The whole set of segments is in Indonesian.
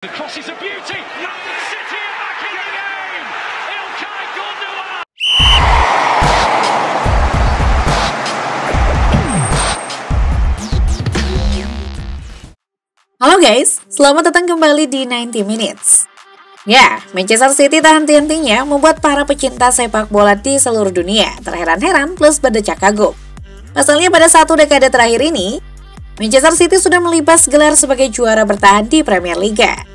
The cross is a beauty. Man City are back in the game. İlkay Gündoğan. Halo guys, selamat datang kembali di 90 Minutes. Ya, Manchester City tak henti-hentinya membuat para pecinta sepak bola di seluruh dunia terheran-heran plus berdecak kagum. Pasalnya pada satu dekade terakhir ini, Manchester City sudah melibas gelar sebagai juara bertahan di Premier Liga.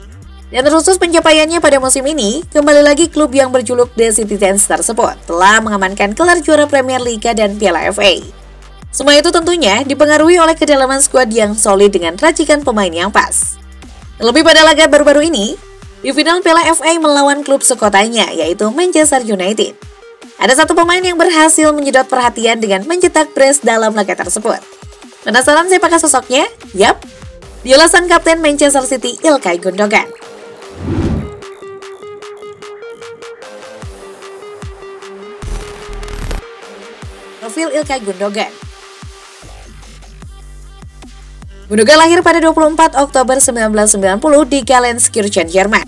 Dan terkhusus pencapaiannya pada musim ini, kembali lagi klub yang berjuluk The Citizens tersebut telah mengamankan gelar juara Premier Liga dan Piala FA. Semua itu tentunya dipengaruhi oleh kedalaman skuad yang solid dengan racikan pemain yang pas. Terlebih pada laga baru-baru ini, di final Piala FA melawan klub sekotanya yaitu Manchester United. Ada satu pemain yang berhasil menyedot perhatian dengan mencetak brace dalam laga tersebut. Penasaran siapakah sosoknya? Yap, dialah sang kapten Manchester City İlkay Gündoğan. Profil İlkay Gündoğan. Gündoğan lahir pada 24 Oktober 1990 di Gelsenkirchen, Jerman.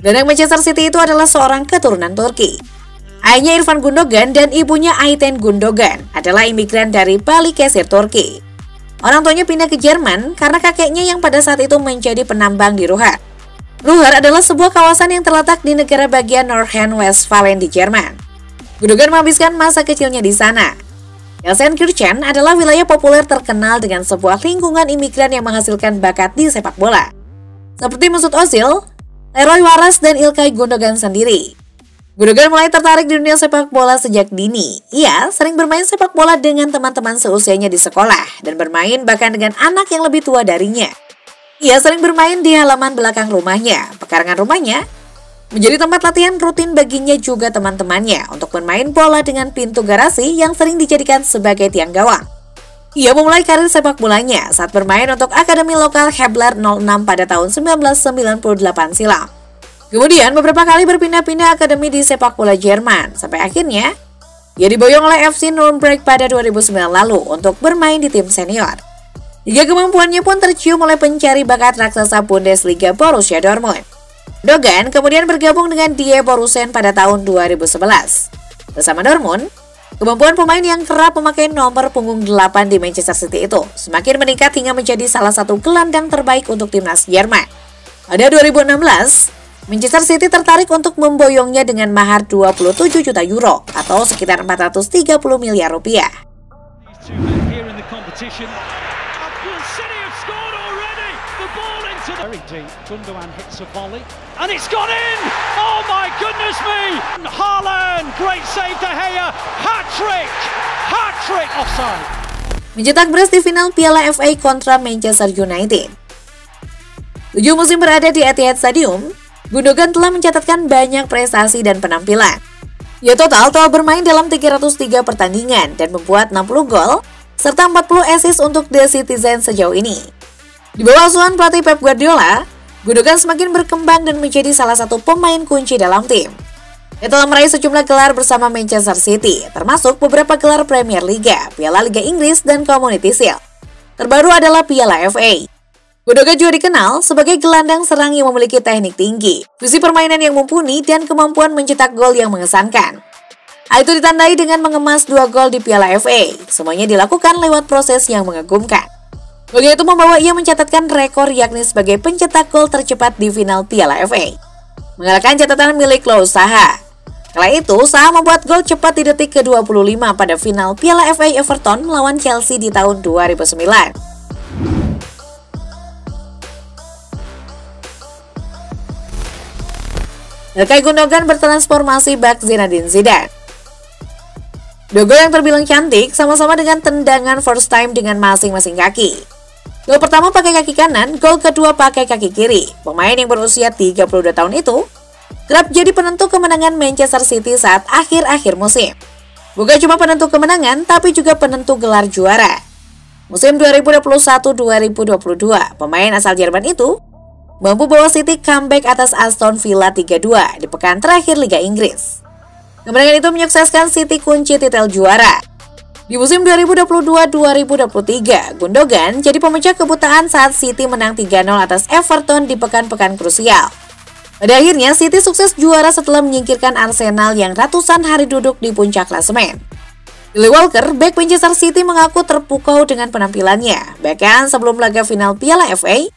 Gelandang Manchester City itu adalah seorang keturunan Turki. Ayahnya İrfan Gündoğan dan ibunya Ayten Gündoğan adalah imigran dari Balıkesir, Turki. Orang tuanya pindah ke Jerman karena kakeknya yang pada saat itu menjadi penambang di Ruhr. Ruhr adalah sebuah kawasan yang terletak di negara bagian Nordrhein-Westfalen di Jerman. Gündoğan menghabiskan masa kecilnya di sana. Gelsenkirchen adalah wilayah populer terkenal dengan sebuah lingkungan imigran yang menghasilkan bakat di sepak bola. Seperti Mesut Ozil, Leroy Waras, dan İlkay Gündoğan sendiri. Gündoğan mulai tertarik di dunia sepak bola sejak dini. Ia sering bermain sepak bola dengan teman-teman seusianya di sekolah dan bermain bahkan dengan anak yang lebih tua darinya. Ia sering bermain di halaman belakang rumahnya. Pekarangan rumahnya menjadi tempat latihan rutin baginya juga teman-temannya untuk bermain bola dengan pintu garasi yang sering dijadikan sebagai tiang gawang. Ia memulai karir sepak bolanya saat bermain untuk akademi lokal Hebler 06 pada tahun 1998 silam. Kemudian beberapa kali berpindah-pindah akademi di sepak bola Jerman, sampai akhirnya ia diboyong oleh FC Nuremberg pada 2009 lalu untuk bermain di tim senior. Hingga kemampuannya pun tercium oleh pencari bakat raksasa Bundesliga Borussia Dortmund. Gündoğan kemudian bergabung dengan Die Borussen pada tahun 2011. Bersama Dortmund, kemampuan pemain yang kerap memakai nomor punggung 8 di Manchester City itu semakin meningkat hingga menjadi salah satu gelandang terbaik untuk timnas Jerman. Pada 2016, Manchester City tertarik untuk memboyongnya dengan mahar 27 juta euro atau sekitar 430 miliar rupiah. Gündoğan hits a volley and it's gone in! Oh my goodness me! Haaland, great save De Gea, hat-trick! Hat-trick offside. Mencetak brace di final Piala FA kontra Manchester United. 7 musim berada di Etihad Stadium, Gündoğan telah mencatatkan banyak prestasi dan penampilan. Ia total telah bermain dalam 303 pertandingan dan membuat 60 gol serta 40 assist untuk The Citizens sejauh ini. Di bawah asuhan pelatih Pep Guardiola, Gündoğan semakin berkembang dan menjadi salah satu pemain kunci dalam tim. Ia telah meraih sejumlah gelar bersama Manchester City, termasuk beberapa gelar Premier Liga, Piala Liga Inggris, dan Community Shield. Terbaru adalah Piala FA. Gündoğan juga dikenal sebagai gelandang serang yang memiliki teknik tinggi, visi permainan yang mumpuni, dan kemampuan mencetak gol yang mengesankan. Hal itu ditandai dengan mengemas 2 gol di Piala FA. Semuanya dilakukan lewat proses yang mengagumkan. Golnya itu membawa ia mencatatkan rekor yakni sebagai pencetak gol tercepat di final Piala FA, mengalahkan catatan milik Lo Saha. Kala itu, Saha membuat gol cepat di detik ke-25 pada final Piala FA Everton melawan Chelsea di tahun 2009. İlkay Gündoğan bertransformasi bak Zinedine Zidane. Dua gol yang terbilang cantik sama-sama dengan tendangan first time dengan masing-masing kaki. Gol pertama pakai kaki kanan, gol kedua pakai kaki kiri. Pemain yang berusia 32 tahun itu kerap jadi penentu kemenangan Manchester City saat akhir-akhir musim. Bukan cuma penentu kemenangan, tapi juga penentu gelar juara. Musim 2021-2022, pemain asal Jerman itu mampu bawa City comeback atas Aston Villa 3-2 di pekan terakhir Liga Inggris. Kemenangan itu menyukseskan City kunci titel juara. Di musim 2022-2023, Gundogan jadi pemecah kebutaan saat City menang 3-0 atas Everton di pekan-pekan krusial. Pada akhirnya, City sukses juara setelah menyingkirkan Arsenal yang ratusan hari duduk di puncak klasemen. Kyle Walker, bek Manchester City, mengaku terpukau dengan penampilannya. Bahkan sebelum laga final Piala FA,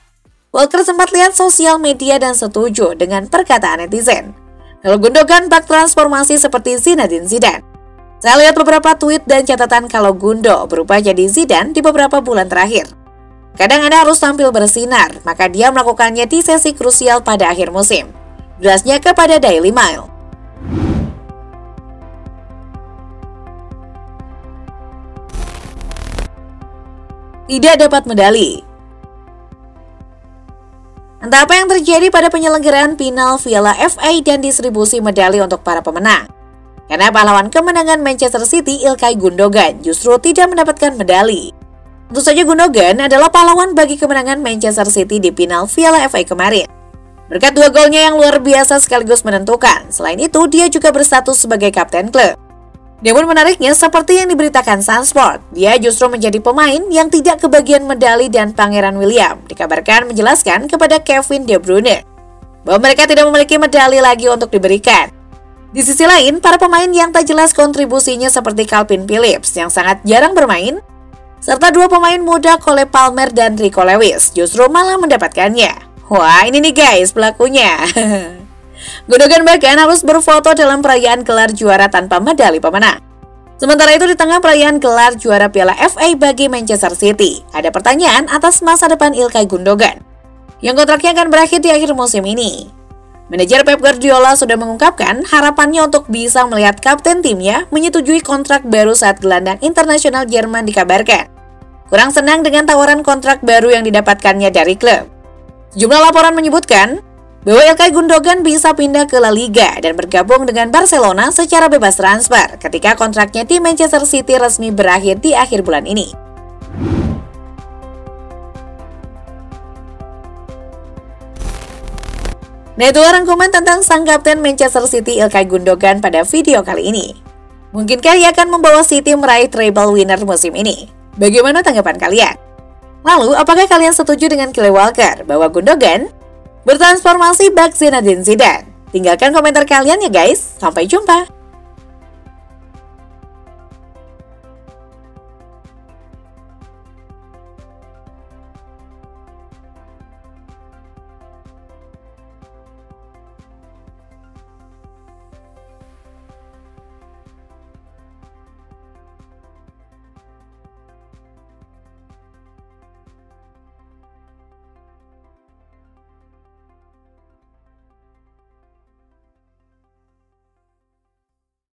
Walker sempat lihat sosial media dan setuju dengan perkataan netizen. Kalau Gundogan bak transformasi seperti Zinedine Zidane. Saya lihat beberapa tweet dan catatan kalau Gundo berubah jadi Zidane di beberapa bulan terakhir. Kadang Anda harus tampil bersinar, maka dia melakukannya di sesi krusial pada akhir musim. Jelasnya kepada Daily Mail. Tidak dapat medali. Entah apa yang terjadi pada penyelenggaraan final Piala FA dan distribusi medali untuk para pemenang. Karena pahlawan kemenangan Manchester City, Ilkay Gundogan, justru tidak mendapatkan medali. Tentu saja Gundogan adalah pahlawan bagi kemenangan Manchester City di final Piala FA kemarin. Berkat 2 golnya yang luar biasa sekaligus menentukan. Selain itu, dia juga berstatus sebagai kapten klub. Namun menariknya, seperti yang diberitakan Sunsport, dia justru menjadi pemain yang tidak kebagian medali dan Pangeran William dikabarkan menjelaskan kepada Kevin De Bruyne bahwa mereka tidak memiliki medali lagi untuk diberikan. Di sisi lain, para pemain yang tak jelas kontribusinya seperti Calvin Phillips yang sangat jarang bermain, serta 2 pemain muda Cole Palmer dan Rico Lewis justru malah mendapatkannya. Wah, ini nih guys pelakunya. Gundogan bahkan harus berfoto dalam perayaan gelar juara tanpa medali pemenang. Sementara itu di tengah perayaan gelar juara Piala FA bagi Manchester City, ada pertanyaan atas masa depan Ilkay Gundogan, yang kontraknya akan berakhir di akhir musim ini. Manajer Pep Guardiola sudah mengungkapkan harapannya untuk bisa melihat kapten timnya menyetujui kontrak baru saat gelandang internasional Jerman dikabarkan kurang senang dengan tawaran kontrak baru yang didapatkannya dari klub. Sejumlah laporan menyebutkan bahwa Ilkay Gundogan bisa pindah ke La Liga dan bergabung dengan Barcelona secara bebas transfer ketika kontraknya di Manchester City resmi berakhir di akhir bulan ini. Nah, itu rangkuman tentang sang kapten Manchester City Ilkay Gundogan pada video kali ini. Mungkinkah ia akan membawa City meraih treble winner musim ini? Bagaimana tanggapan kalian? Lalu, apakah kalian setuju dengan Kyle Walker bahwa Gundogan bertransformasi bak Zinedine Zidane? Tinggalkan komentar kalian ya guys. Sampai jumpa!